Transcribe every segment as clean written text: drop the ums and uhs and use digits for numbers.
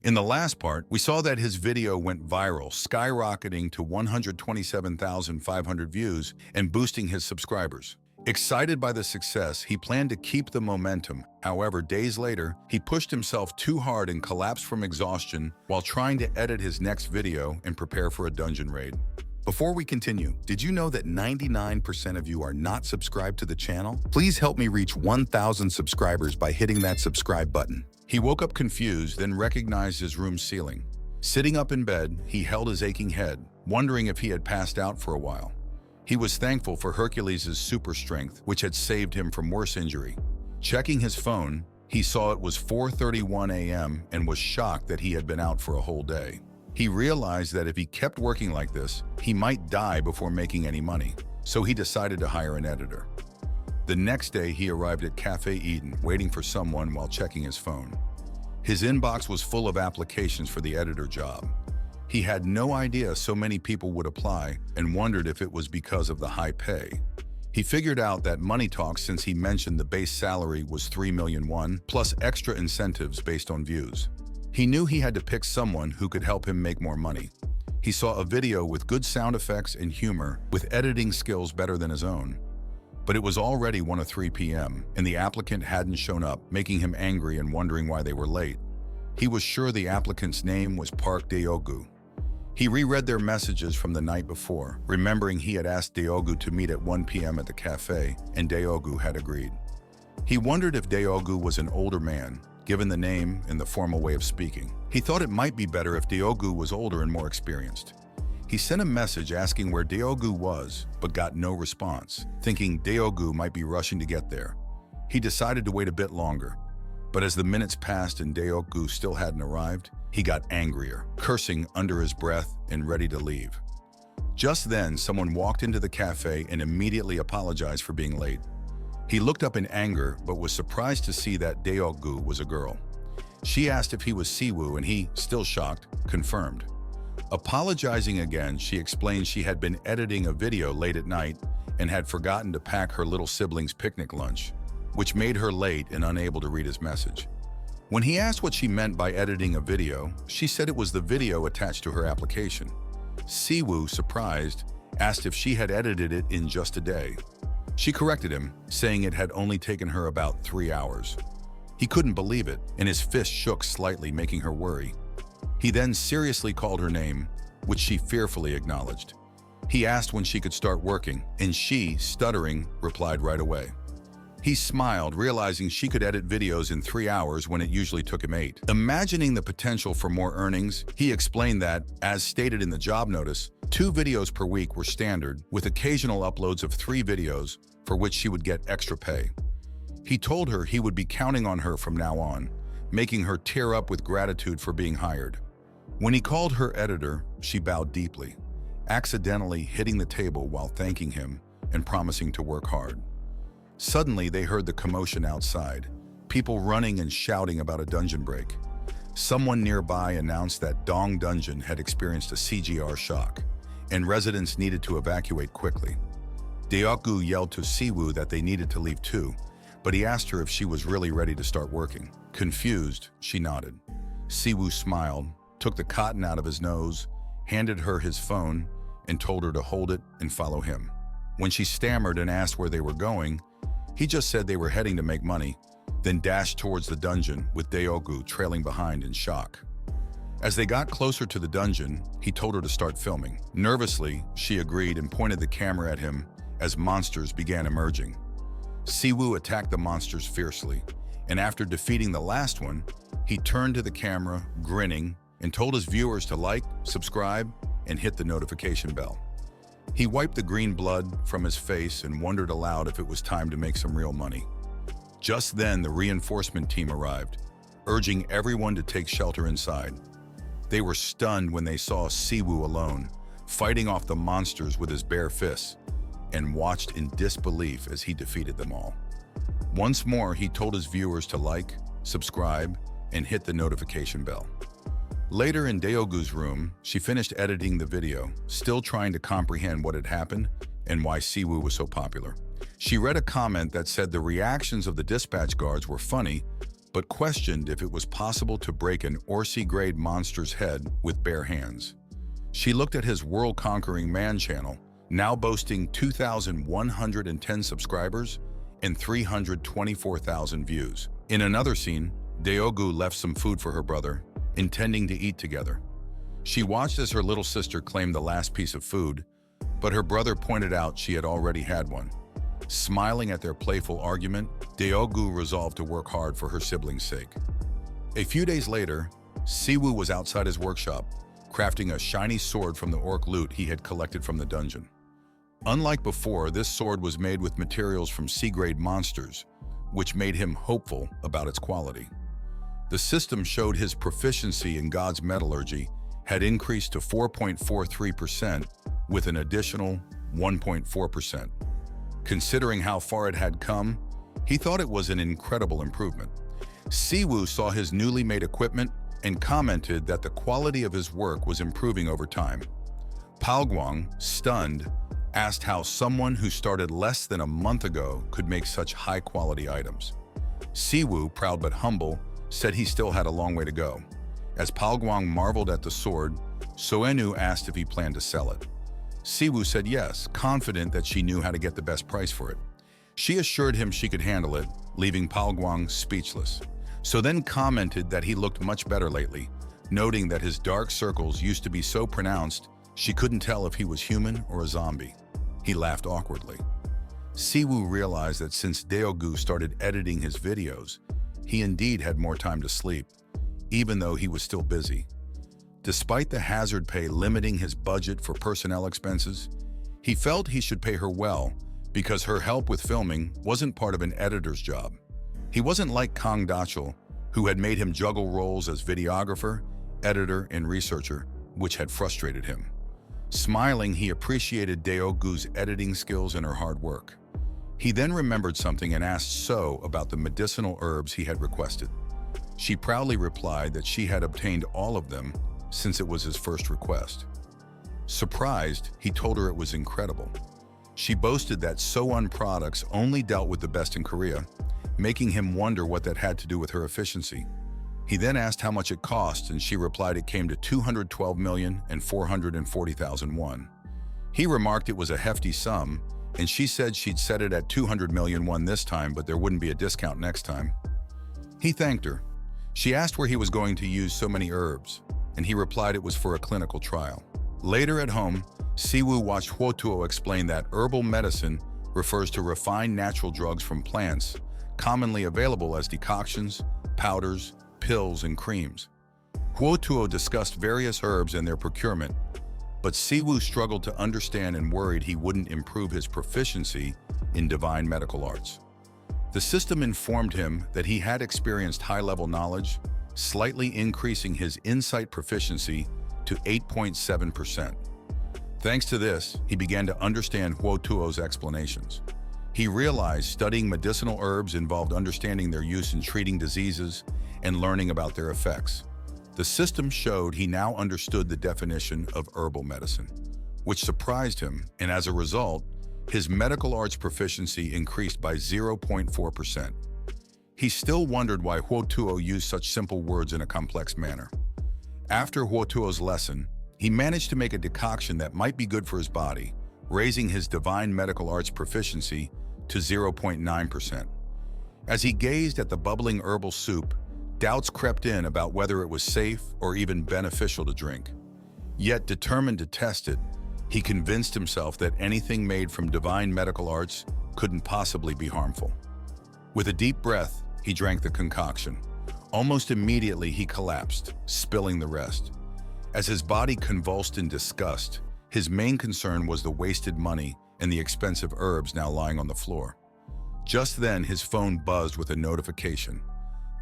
In the last part, we saw that his video went viral, skyrocketing to 127,500 views and boosting his subscribers. Excited by the success, he planned to keep the momentum. However, days later, he pushed himself too hard and collapsed from exhaustion while trying to edit his next video and prepare for a dungeon raid. Before we continue, did you know that 99% of you are not subscribed to the channel? Please help me reach 1,000 subscribers by hitting that subscribe button. He woke up confused, then recognized his room's ceiling. Sitting up in bed, he held his aching head, wondering if he had passed out for a while. He was thankful for Hercules' super strength, which had saved him from worse injury. Checking his phone, he saw it was 4:31 a.m. and was shocked that he had been out for a whole day. He realized that if he kept working like this, he might die before making any money, so he decided to hire an editor. The next day, he arrived at Cafe Eden, waiting for someone while checking his phone. His inbox was full of applications for the editor job. He had no idea so many people would apply and wondered if it was because of the high pay. He figured out that money talks since he mentioned the base salary was 3 million won, plus extra incentives based on views. He knew he had to pick someone who could help him make more money. He saw a video with good sound effects and humor, with editing skills better than his own. But it was already 1:03 p.m., and the applicant hadn't shown up, making him angry and wondering why they were late. He was sure the applicant's name was Park Daeogu. He reread their messages from the night before, remembering he had asked Daeogu to meet at 1 p.m. at the cafe, and Daeogu had agreed. He wondered if Daeogu was an older man, given the name and the formal way of speaking. He thought it might be better if Daeogu was older and more experienced. He sent a message asking where Daeogu was, but got no response, thinking Daeogu might be rushing to get there. He decided to wait a bit longer, but as the minutes passed and Daeogu still hadn't arrived, he got angrier, cursing under his breath and ready to leave. Just then, someone walked into the cafe and immediately apologized for being late. He looked up in anger, but was surprised to see that Daeogu was a girl. She asked if he was Siwoo, and he, still shocked, confirmed. Apologizing again, she explained she had been editing a video late at night and had forgotten to pack her little sibling's picnic lunch, which made her late and unable to read his message. When he asked what she meant by editing a video, she said it was the video attached to her application. Siwoo, surprised, asked if she had edited it in just a day. She corrected him, saying it had only taken her about 3 hours. He couldn't believe it, and his fist shook slightly, making her worry. He then seriously called her name, which she fearfully acknowledged. He asked when she could start working, and she, stuttering, replied right away. He smiled, realizing she could edit videos in 3 hours when it usually took him 8. Imagining the potential for more earnings, he explained that, as stated in the job notice, 2 videos per week were standard, with occasional uploads of 3 videos, for which she would get extra pay. He told her he would be counting on her from now on, making her tear up with gratitude for being hired. When he called her editor, she bowed deeply, accidentally hitting the table while thanking him and promising to work hard. Suddenly, they heard the commotion outside, people running and shouting about a dungeon break. Someone nearby announced that Dong Dungeon had experienced a CGR shock, and residents needed to evacuate quickly. Daeogu yelled to Siwoo that they needed to leave too, but he asked her if she was really ready to start working. Confused, she nodded. Siwoo smiled, took the cotton out of his nose, handed her his phone, and told her to hold it and follow him. When she stammered and asked where they were going, he just said they were heading to make money, then dashed towards the dungeon with Daeogu trailing behind in shock. As they got closer to the dungeon, he told her to start filming. Nervously, she agreed and pointed the camera at him as monsters began emerging. Siwoo attacked the monsters fiercely, and after defeating the last one, he turned to the camera, grinning, and told his viewers to like, subscribe, and hit the notification bell. He wiped the green blood from his face and wondered aloud if it was time to make some real money. Just then, the reinforcement team arrived, urging everyone to take shelter inside. They were stunned when they saw Siwoo alone, fighting off the monsters with his bare fists, and watched in disbelief as he defeated them all. Once more, he told his viewers to like, subscribe, and hit the notification bell. Later in Daeogu's room, she finished editing the video, still trying to comprehend what had happened and why Siwoo was so popular. She read a comment that said the reactions of the dispatch guards were funny, but questioned if it was possible to break an Orsi-grade monster's head with bare hands. She looked at his world-conquering man channel, now boasting 2,110 subscribers and 324,000 views. In another scene, Daegu left some food for her brother, intending to eat together. She watched as her little sister claimed the last piece of food, but her brother pointed out she had already had one. Smiling at their playful argument, Daegu resolved to work hard for her sibling's sake. A few days later, Siwoo was outside his workshop, crafting a shiny sword from the orc loot he had collected from the dungeon. Unlike before, this sword was made with materials from C-grade monsters, which made him hopeful about its quality. The system showed his proficiency in God's metallurgy had increased to 4.43% with an additional 1.4%. Considering how far it had come, he thought it was an incredible improvement. Siwoo saw his newly made equipment and commented that the quality of his work was improving over time. Palguang, stunned, asked how someone who started less than a month ago could make such high-quality items. Siwoo, proud but humble, said he still had a long way to go. As Palguang marveled at the sword, Soenu asked if he planned to sell it. Siwoo said yes, confident that she knew how to get the best price for it. She assured him she could handle it, leaving Palguang speechless. So then commented that he looked much better lately, noting that his dark circles used to be so pronounced she couldn't tell if he was human or a zombie. He laughed awkwardly. Siwoo realized that since Daegu started editing his videos, he indeed had more time to sleep, even though he was still busy. Despite the hazard pay limiting his budget for personnel expenses, he felt he should pay her well because her help with filming wasn't part of an editor's job. He wasn't like Kong Doel, who had made him juggle roles as videographer, editor, and researcher, which had frustrated him. Smiling, he appreciated Daegu's editing skills and her hard work. He then remembered something and asked So about the medicinal herbs he had requested. She proudly replied that she had obtained all of them since it was his first request. Surprised, he told her it was incredible. She boasted that So products only dealt with the best in Korea, making him wonder what that had to do with her efficiency. He then asked how much it cost, and she replied it came to 212,440,000 won. He remarked it was a hefty sum, and she said she'd set it at 200 million won this time, but there wouldn't be a discount next time. He thanked her. She asked where he was going to use so many herbs, and he replied it was for a clinical trial. Later at home, Siwoo watched Hwotuo explain that herbal medicine refers to refined natural drugs from plants, commonly available as decoctions, powders, pills, and creams. Hwotuo discussed various herbs and their procurement, but Siwoo struggled to understand and worried he wouldn't improve his proficiency in divine medical arts. The system informed him that he had experienced high-level knowledge, slightly increasing his insight proficiency to 8.7%. Thanks to this, he began to understand Hwotuo's explanations. He realized studying medicinal herbs involved understanding their use in treating diseases and learning about their effects. The system showed he now understood the definition of herbal medicine, which surprised him, and as a result, his medical arts proficiency increased by 0.4%. He still wondered why Hwotuo used such simple words in a complex manner. After Hwotuo's lesson, he managed to make a decoction that might be good for his body, raising his divine medical arts proficiency to 0.9%. As he gazed at the bubbling herbal soup, doubts crept in about whether it was safe or even beneficial to drink. Yet, determined to test it, he convinced himself that anything made from divine medical arts couldn't possibly be harmful. With a deep breath, he drank the concoction. Almost immediately, he collapsed, spilling the rest. As his body convulsed in disgust, his main concern was the wasted money and the expensive herbs now lying on the floor. Just then, his phone buzzed with a notification.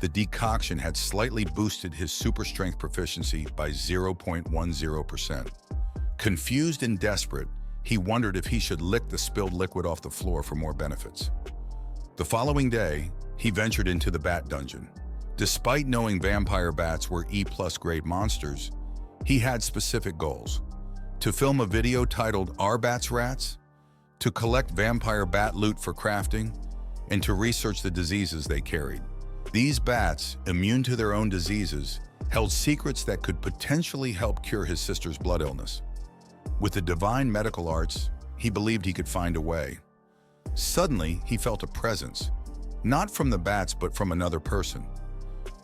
The decoction had slightly boosted his super strength proficiency by 0.10%. Confused and desperate, he wondered if he should lick the spilled liquid off the floor for more benefits. The following day, he ventured into the bat dungeon. Despite knowing vampire bats were E+ grade monsters, he had specific goals: to film a video titled "Are Bats Rats?", to collect vampire bat loot for crafting, and to research the diseases they carried. These bats, immune to their own diseases, held secrets that could potentially help cure his sister's blood illness. With the divine medical arts, he believed he could find a way. Suddenly, he felt a presence, not from the bats but from another person.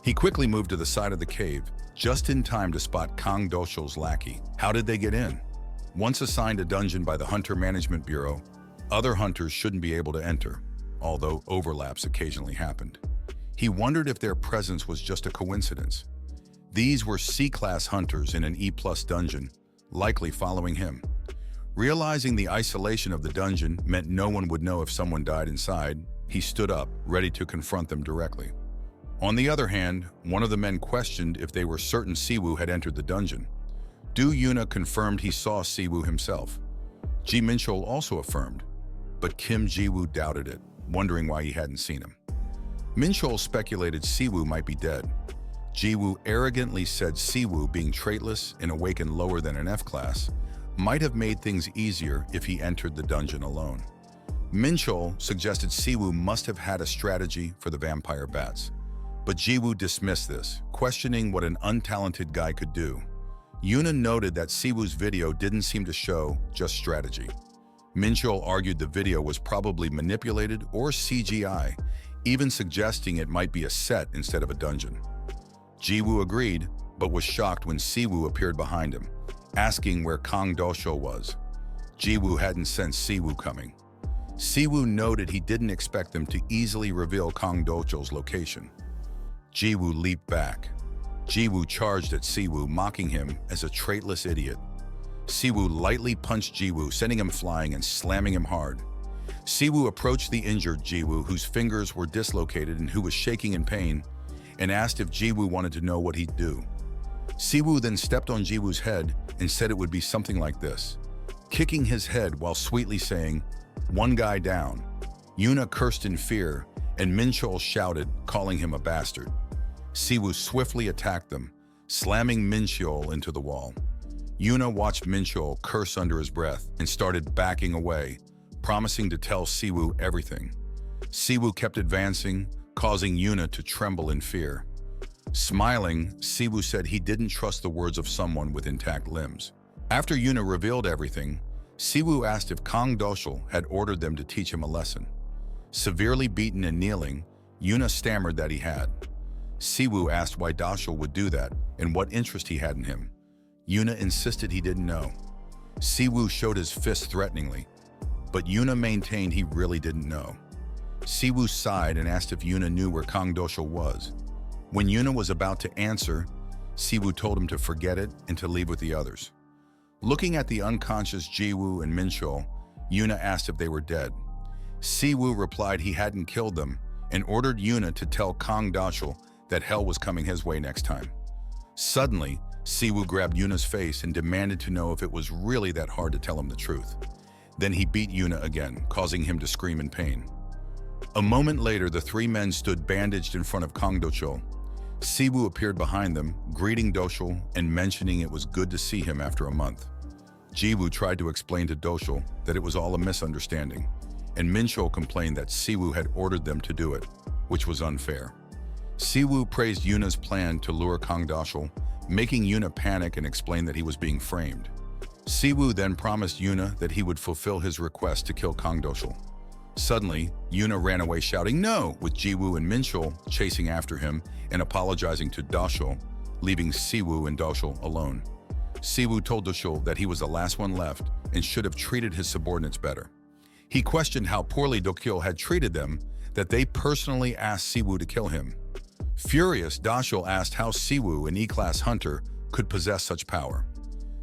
He quickly moved to the side of the cave, just in time to spot Kong Doel's lackey. How did they get in? Once assigned a dungeon by the Hunter Management Bureau, other hunters shouldn't be able to enter, although overlaps occasionally happened. He wondered if their presence was just a coincidence. These were C-class hunters in an E+ dungeon, likely following him. Realizing the isolation of the dungeon meant no one would know if someone died inside, he stood up, ready to confront them directly. On the other hand, one of the men questioned if they were certain Siwoo had entered the dungeon. Du Yuna confirmed he saw Siwoo himself. Ji Minchol also affirmed, but Kim Ji-woo doubted it, wondering why he hadn't seen him. Minchol speculated Siwoo might be dead. Ji-woo arrogantly said Siwoo, being traitless and awakened lower than an F-class, might have made things easier if he entered the dungeon alone. Minchol suggested Siwoo must have had a strategy for the vampire bats, but Ji-woo dismissed this, questioning what an untalented guy could do. Yuna noted that Siwoo's video didn't seem to show just strategy. Minchol argued the video was probably manipulated or CGI, even suggesting it might be a set instead of a dungeon. Ji-woo agreed, but was shocked when Siwoo appeared behind him, asking where Kong Doel was. Ji-woo hadn't sensed Siwoo coming. Siwoo noted he didn't expect them to easily reveal Kong Doel's location. Ji-woo leaped back. Ji-woo charged at Siwoo, mocking him as a traitless idiot. Siwoo lightly punched Ji-woo, sending him flying and slamming him hard. Siwoo approached the injured Ji-woo, whose fingers were dislocated and who was shaking in pain, and asked if Ji-woo wanted to know what he'd do. Siwoo then stepped on Ji-woo's head and said it would be something like this, kicking his head while sweetly saying, "One guy down." Yuna cursed in fear, and Minchol shouted, calling him a bastard. Siwoo swiftly attacked them, slamming Minchol into the wall. Yuna watched Minchol curse under his breath and started backing away, promising to tell Siwoo everything. Siwoo kept advancing, causing Yuna to tremble in fear. Smiling, Siwoo said he didn't trust the words of someone with intact limbs. After Yuna revealed everything, Siwoo asked if Kong Doel had ordered them to teach him a lesson. Severely beaten and kneeling, Yuna stammered that he had. Siwoo asked why Doel would do that and what interest he had in him. Yuna insisted he didn't know. Siwoo showed his fist threateningly, but Yuna maintained he really didn't know. Siwoo sighed and asked if Yuna knew where Kong Doel was. When Yuna was about to answer, Siwoo told him to forget it and to leave with the others. Looking at the unconscious Ji-woo and Minchol, Yuna asked if they were dead. Siwoo replied he hadn't killed them and ordered Yuna to tell Kong Doel that hell was coming his way next time. Suddenly, Siwoo grabbed Yuna's face and demanded to know if it was really that hard to tell him the truth. Then he beat Yuna again, causing him to scream in pain. A moment later, the three men stood bandaged in front of Kong Doel. Siwoo appeared behind them, greeting Doel and mentioning it was good to see him after a month. Ji-woo tried to explain to Doel that it was all a misunderstanding, and Minchol complained that Siwoo had ordered them to do it, which was unfair. Siwoo praised Yuna's plan to lure Kong Doel, making Yuna panic and explain that he was being framed. Siwoo then promised Yuna that he would fulfill his request to kill Kong Doel. Suddenly, Yuna ran away shouting no, with Ji-woo and Minchol chasing after him and apologizing to Doel, leaving Siwoo and Doel alone. Siwoo told Doel that he was the last one left and should have treated his subordinates better. He questioned how poorly Doel had treated them, that they personally asked Siwoo to kill him. Furious, Doel asked how Siwoo, an E-class hunter, could possess such power.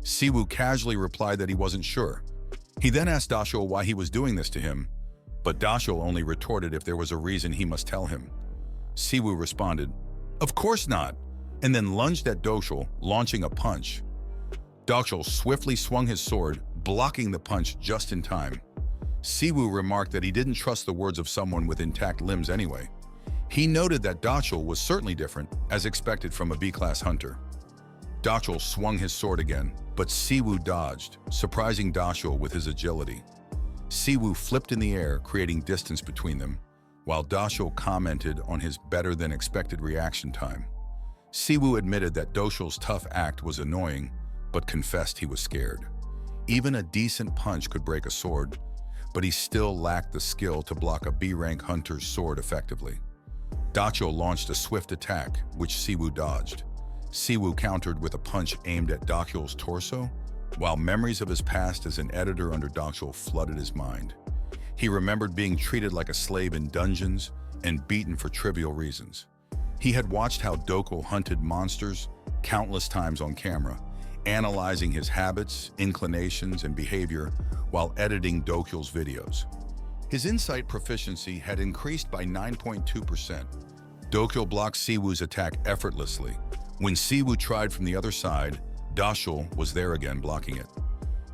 Siwoo casually replied that he wasn't sure. He then asked Doel why he was doing this to him, but Doel only retorted if there was a reason he must tell him. Siwoo responded, "Of course not," and then lunged at Doel, launching a punch. Doel swiftly swung his sword, blocking the punch just in time. Siwoo remarked that he didn't trust the words of someone with intact limbs anyway. He noted that Doel was certainly different, as expected from a B-class hunter. Doel swung his sword again, but Siwoo dodged, surprising Doel with his agility. Siwoo flipped in the air, creating distance between them, while Doshul commented on his better-than-expected reaction time. Siwoo admitted that Doshul's tough act was annoying, but confessed he was scared. Even a decent punch could break a sword, but he still lacked the skill to block a B-rank hunter's sword effectively. Doshul launched a swift attack, which Siwoo dodged. Siwoo countered with a punch aimed at Doshul's torso, while memories of his past as an editor under Doshul flooded his mind. He remembered being treated like a slave in dungeons and beaten for trivial reasons. He had watched how Doshul hunted monsters countless times on camera, analyzing his habits, inclinations, and behavior while editing Doshul's videos. His insight proficiency had increased by 9.2%. Doshul blocked Siwoo's attack effortlessly. When Siwoo tried from the other side, Doshul was there again blocking it.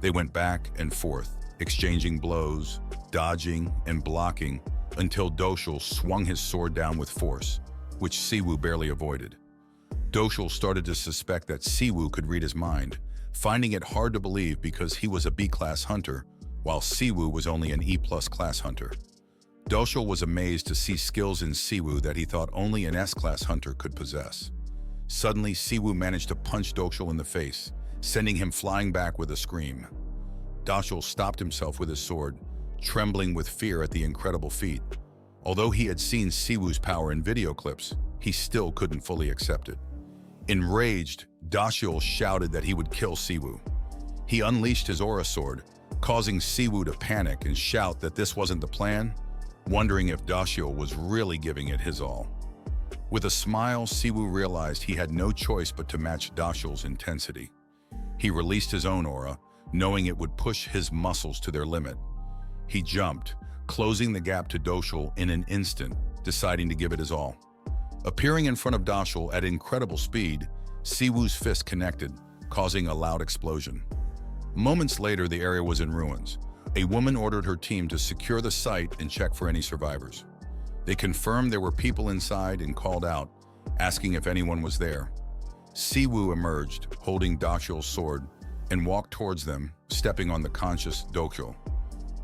They went back and forth, exchanging blows, dodging, and blocking until Doshul swung his sword down with force, which Siwoo barely avoided. Doshul started to suspect that Siwoo could read his mind, finding it hard to believe because he was a B-class hunter, while Siwoo was only an E-plus class hunter. Doshul was amazed to see skills in Siwoo that he thought only an S-class hunter could possess. Suddenly, Siwoo managed to punch Doshul in the face, sending him flying back with a scream. Doshul stopped himself with his sword, trembling with fear at the incredible feat. Although he had seen Siwoo's power in video clips, he still couldn't fully accept it. Enraged, Doshul shouted that he would kill Siwoo. He unleashed his aura sword, causing Siwoo to panic and shout that this wasn't the plan, wondering if Doshul was really giving it his all. With a smile, Siwoo realized he had no choice but to match Doshul's intensity. He released his own aura, knowing it would push his muscles to their limit. He jumped, closing the gap to Doshul in an instant, deciding to give it his all. Appearing in front of Doshul at incredible speed, Siwoo's fist connected, causing a loud explosion. Moments later, the area was in ruins. A woman ordered her team to secure the site and check for any survivors. They confirmed there were people inside and called out, asking if anyone was there. Siwoo emerged, holding Doshul's sword, and walked towards them, stepping on the conscious Doshul.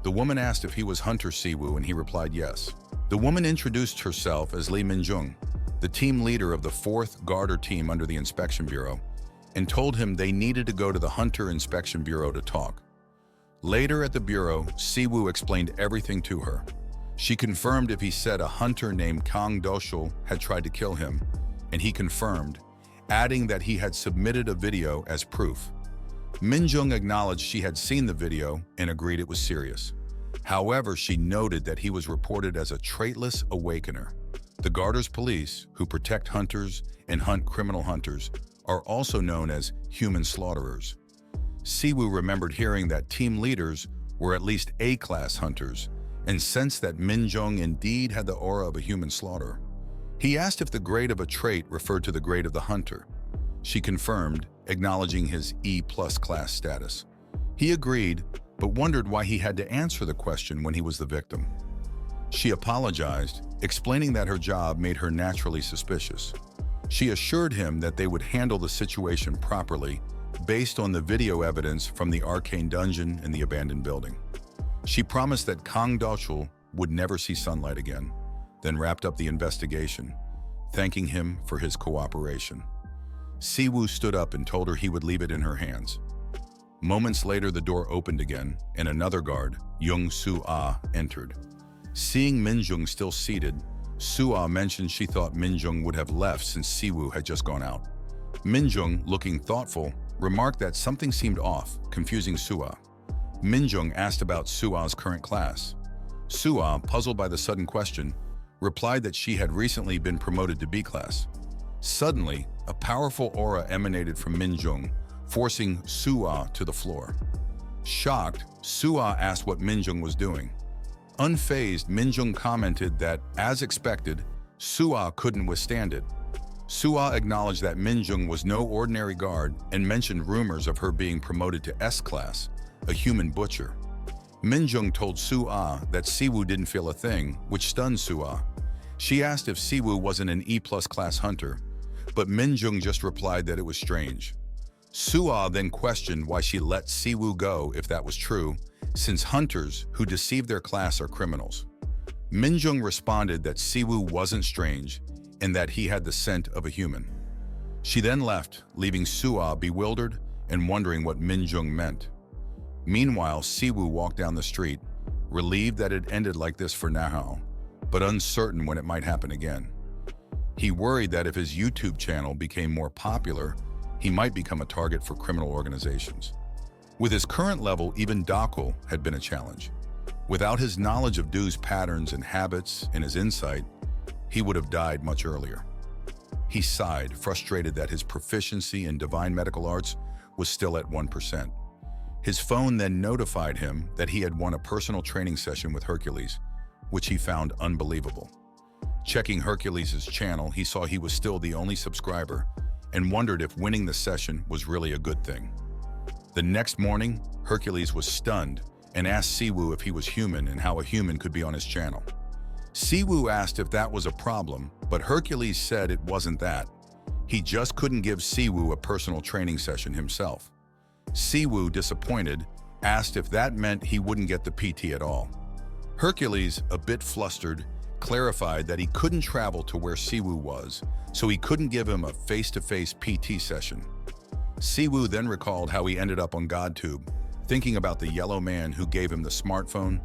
The woman asked if he was Hunter Siwoo, and he replied yes. The woman introduced herself as Lee Minjung, the team leader of the 4th Garter team under the Inspection Bureau, and told him they needed to go to the Hunter Inspection Bureau to talk. Later at the Bureau, Siwoo explained everything to her. She confirmed if he said a hunter named Kong Doel had tried to kill him, and he confirmed, adding that he had submitted a video as proof. Minjung acknowledged she had seen the video and agreed it was serious. However, she noted that he was reported as a traitless awakener. The Garter's police, who protect hunters and hunt criminal hunters, are also known as human slaughterers. Siwoo remembered hearing that team leaders were at least A-class hunters, and sensed that Minjung indeed had the aura of a human slaughterer. He asked if the grade of a trait referred to the grade of the hunter. She confirmed, acknowledging his E-plus class status. He agreed, but wondered why he had to answer the question when he was the victim. She apologized, explaining that her job made her naturally suspicious. She assured him that they would handle the situation properly based on the video evidence from the arcane dungeon and the abandoned building. She promised that Kong Doel would never see sunlight again, then wrapped up the investigation, thanking him for his cooperation. Siwoo stood up and told her he would leave it in her hands. Moments later, the door opened again, and another guard, Young Soo-ah, entered. Seeing Minjung still seated, Soo-ah mentioned she thought Minjung would have left since Siwoo had just gone out. Minjung, looking thoughtful, remarked that something seemed off, confusing Soo-ah. Minjung asked about Soo-ah's current class. Soo-ah, puzzled by the sudden question, replied that she had recently been promoted to B-class. Suddenly, a powerful aura emanated from Minjung, forcing Soo-ah to the floor. Shocked, Soo-ah asked what Minjung was doing. Unfazed, Minjung commented that, as expected, Soo-ah couldn't withstand it. Soo-ah acknowledged that Minjung was no ordinary guard and mentioned rumors of her being promoted to S-class, a human butcher. Minjung told Soo-ah that Siwoo didn't feel a thing, which stunned Soo-ah. She asked if Siwoo wasn't an E-plus class hunter, but Minjung just replied that it was strange. Soo-ah then questioned why she let Siwoo go if that was true, since hunters who deceive their class are criminals. Minjung responded that Siwoo wasn't strange and that he had the scent of a human. She then left, leaving Suah bewildered and wondering what Minjung meant. Meanwhile, Siwoo walked down the street, relieved that it ended like this for now, but uncertain when it might happen again. He worried that if his YouTube channel became more popular, he might become a target for criminal organizations. With his current level, even Dokul had been a challenge. Without his knowledge of Do's patterns and habits and his insight, he would have died much earlier. He sighed, frustrated that his proficiency in divine medical arts was still at 1%. His phone then notified him that he had won a personal training session with Hercules, which he found unbelievable. Checking Hercules' channel, he saw he was still the only subscriber and wondered if winning the session was really a good thing. The next morning, Hercules was stunned and asked Siwoo if he was human and how a human could be on his channel. Siwoo asked if that was a problem, but Hercules said it wasn't that. He just couldn't give Siwoo a personal training session himself. Siwoo, disappointed, asked if that meant he wouldn't get the PT at all. Hercules, a bit flustered, clarified that he couldn't travel to where Siwoo was, so he couldn't give him a face-to-face PT session. Siwoo then recalled how he ended up on GodTube, thinking about the yellow man who gave him the smartphone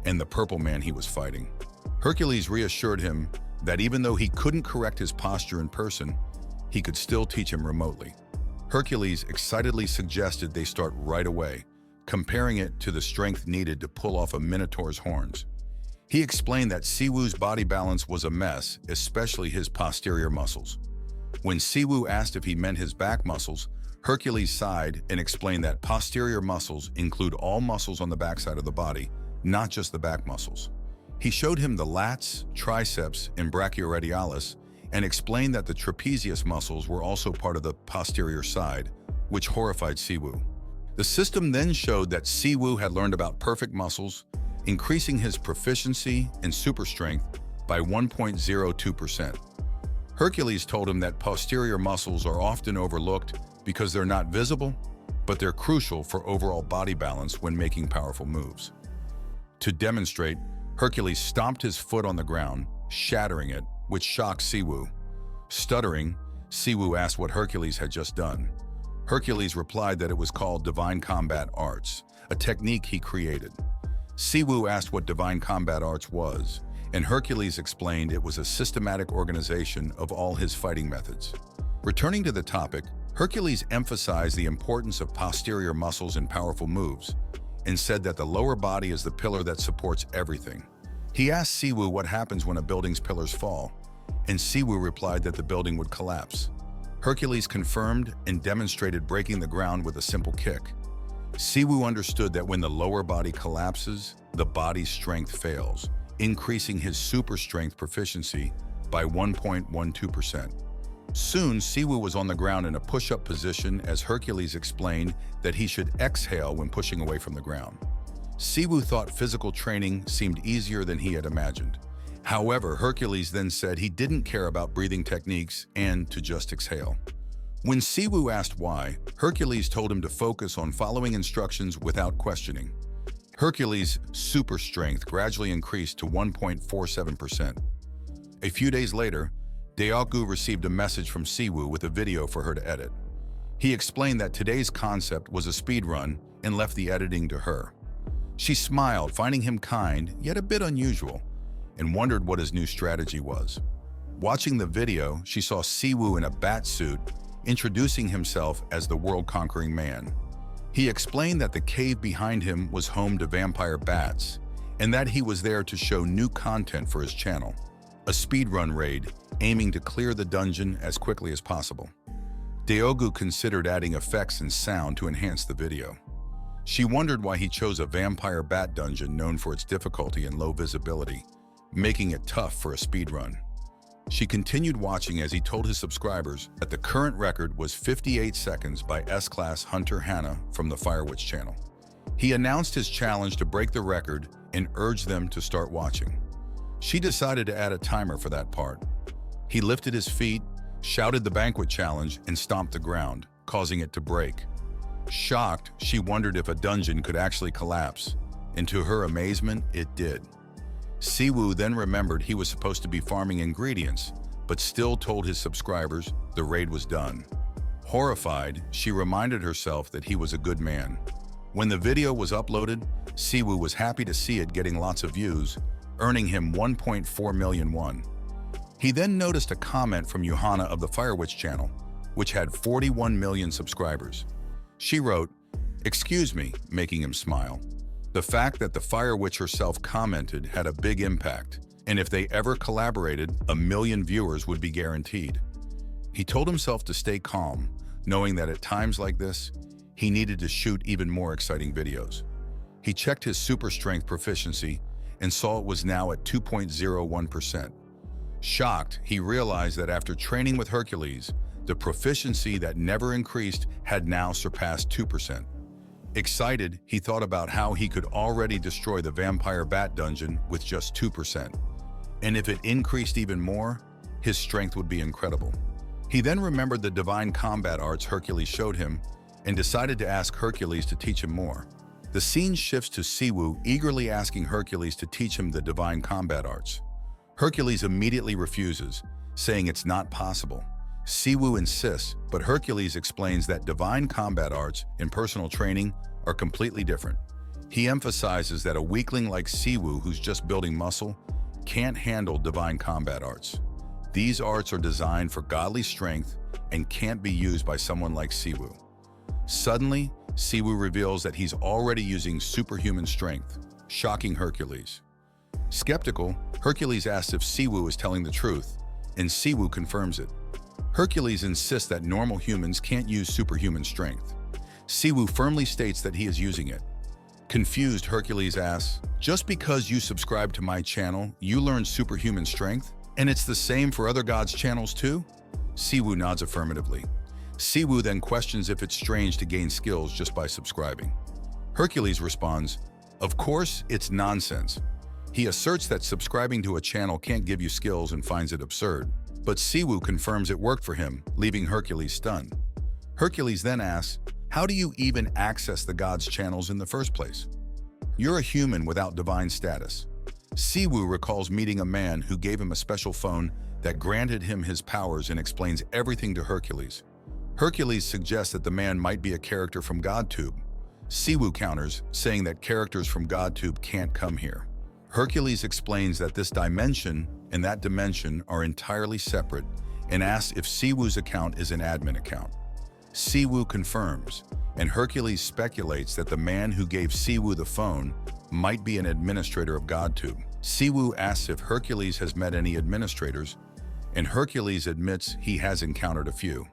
and the purple man he was fighting. Hercules reassured him that even though he couldn't correct his posture in person, he could still teach him remotely. Hercules excitedly suggested they start right away, comparing it to the strength needed to pull off a minotaur's horns. He explained that Siwoo's body balance was a mess, especially his posterior muscles. When Siwoo asked if he meant his back muscles, Hercules sighed and explained that posterior muscles include all muscles on the backside of the body, not just the back muscles. He showed him the lats, triceps, and brachioradialis, and explained that the trapezius muscles were also part of the posterior side, which horrified Siwoo. The system then showed that Siwoo had learned about perfect muscles, increasing his proficiency and super strength by 1.02%. Hercules told him that posterior muscles are often overlooked because they're not visible, but they're crucial for overall body balance when making powerful moves. To demonstrate, Hercules stomped his foot on the ground, shattering it, which shocked Siwoo. Stuttering, Siwoo asked what Hercules had just done. Hercules replied that it was called Divine Combat Arts, a technique he created. Siwoo asked what Divine Combat Arts was, and Hercules explained it was a systematic organization of all his fighting methods. Returning to the topic, Hercules emphasized the importance of posterior muscles in powerful moves, and said that the lower body is the pillar that supports everything. He asked Siwoo what happens when a building's pillars fall, and Siwoo replied that the building would collapse. Hercules confirmed and demonstrated breaking the ground with a simple kick. Siwoo understood that when the lower body collapses, the body's strength fails, increasing his super strength proficiency by 1.12%. Soon, Siwoo was on the ground in a push-up position as Hercules explained that he should exhale when pushing away from the ground. Siwoo thought physical training seemed easier than he had imagined. However, Hercules then said he didn't care about breathing techniques and to just exhale. When Siwoo asked why, Hercules told him to focus on following instructions without questioning. Hercules' super strength gradually increased to 1.47%. A few days later, Daegu received a message from Siwoo with a video for her to edit. He explained that today's concept was a speedrun and left the editing to her. She smiled, finding him kind, yet a bit unusual, and wondered what his new strategy was. Watching the video, she saw Siwoo in a bat suit, introducing himself as the world-conquering man. He explained that the cave behind him was home to vampire bats, and that he was there to show new content for his channel, a speedrun raid aiming to clear the dungeon as quickly as possible. Daegu considered adding effects and sound to enhance the video. She wondered why he chose a vampire bat dungeon known for its difficulty and low visibility, making it tough for a speedrun. She continued watching as he told his subscribers that the current record was 58 seconds by S-Class Hunter Hannah from the Firewitch channel. He announced his challenge to break the record and urged them to start watching. She decided to add a timer for that part. He lifted his feet, shouted the banquet challenge, and stomped the ground, causing it to break. Shocked, she wondered if a dungeon could actually collapse, and to her amazement, it did. Siwoo then remembered he was supposed to be farming ingredients, but still told his subscribers the raid was done. Horrified, she reminded herself that he was a good man. When the video was uploaded, Siwoo was happy to see it getting lots of views, earning him 1.4 million won. He then noticed a comment from Johanna of the Fire Witch channel, which had 41 million subscribers. She wrote, "Excuse me," making him smile. The fact that the Fire Witch herself commented had a big impact, and if they ever collaborated, 1 million viewers would be guaranteed. He told himself to stay calm, knowing that at times like this, he needed to shoot even more exciting videos. He checked his super strength proficiency and saw it was now at 2.01%. Shocked, he realized that after training with Hercules, the proficiency that never increased had now surpassed 2%. Excited, he thought about how he could already destroy the Vampire Bat dungeon with just 2%. And if it increased even more, his strength would be incredible. He then remembered the divine combat arts Hercules showed him and decided to ask Hercules to teach him more. The scene shifts to Siwoo eagerly asking Hercules to teach him the divine combat arts. Hercules immediately refuses, saying it's not possible. Siwoo insists, but Hercules explains that divine combat arts and personal training are completely different. He emphasizes that a weakling like Siwoo who's just building muscle can't handle divine combat arts. These arts are designed for godly strength and can't be used by someone like Siwoo. Suddenly, Siwoo reveals that he's already using superhuman strength, shocking Hercules. Skeptical, Hercules asks if Siwoo is telling the truth, and Siwoo confirms it. Hercules insists that normal humans can't use superhuman strength. Siwoo firmly states that he is using it. Confused, Hercules asks, "Just because you subscribe to my channel, you learn superhuman strength? And it's the same for other gods' channels too?" Siwoo nods affirmatively. Siwoo then questions if it's strange to gain skills just by subscribing. Hercules responds, "Of course, it's nonsense." He asserts that subscribing to a channel can't give you skills and finds it absurd. But Siwoo confirms it worked for him, leaving Hercules stunned. Hercules then asks, "How do you even access the gods' channels in the first place? You're a human without divine status." Siwoo recalls meeting a man who gave him a special phone that granted him his powers and explains everything to Hercules. Hercules suggests that the man might be a character from GodTube. Siwoo counters, saying that characters from GodTube can't come here. Hercules explains that this dimension and that dimension are entirely separate and asks if Siwoo's account is an admin account. Siwoo confirms, and Hercules speculates that the man who gave Siwoo the phone might be an administrator of GodTube. Siwoo asks if Hercules has met any administrators, and Hercules admits he has encountered a few.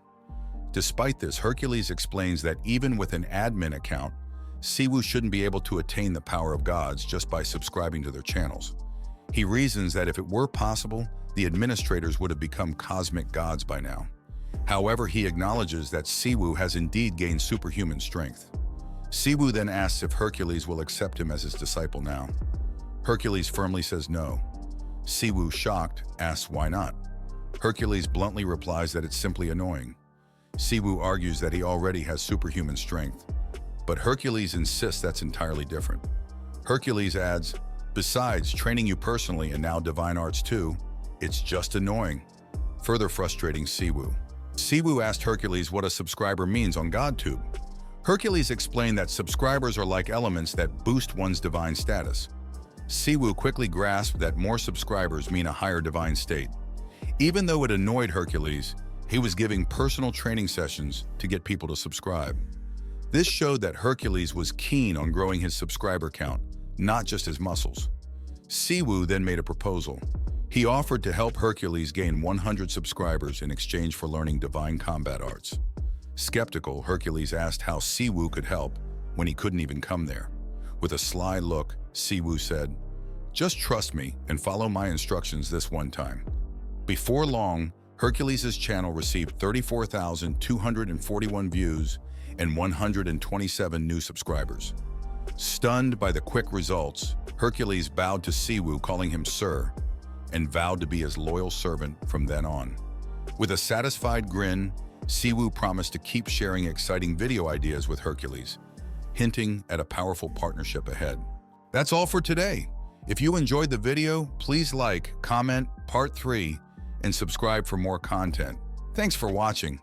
Despite this, Hercules explains that even with an admin account, Siwoo shouldn't be able to attain the power of gods just by subscribing to their channels. He reasons that if it were possible, the administrators would have become cosmic gods by now. However, he acknowledges that Siwoo has indeed gained superhuman strength. Siwoo then asks if Hercules will accept him as his disciple now. Hercules firmly says no. Siwoo, shocked, asks why not. Hercules bluntly replies that it's simply annoying. Siwoo argues that he already has superhuman strength, but Hercules insists that's entirely different. Hercules adds, "Besides training you personally and now divine arts too, it's just annoying," further frustrating Siwoo. Siwoo asked Hercules what a subscriber means on GodTube. Hercules explained that subscribers are like elements that boost one's divine status. Siwoo quickly grasped that more subscribers mean a higher divine state. Even though it annoyed Hercules, he was giving personal training sessions to get people to subscribe. This showed that Hercules was keen on growing his subscriber count, not just his muscles. Siwoo then made a proposal. He offered to help Hercules gain 100 subscribers in exchange for learning divine combat arts. Skeptical, Hercules asked how Siwoo could help when he couldn't even come there. With a sly look, Siwoo said, "Just trust me and follow my instructions this one time." Before long, Hercules' channel received 34,241 views and 127 new subscribers. Stunned by the quick results, Hercules bowed to Siwoo, calling him Sir, and vowed to be his loyal servant from then on. With a satisfied grin, Siwoo promised to keep sharing exciting video ideas with Hercules, hinting at a powerful partnership ahead. That's all for today. If you enjoyed the video, please like, comment, part 3, and subscribe for more content. Thanks for watching.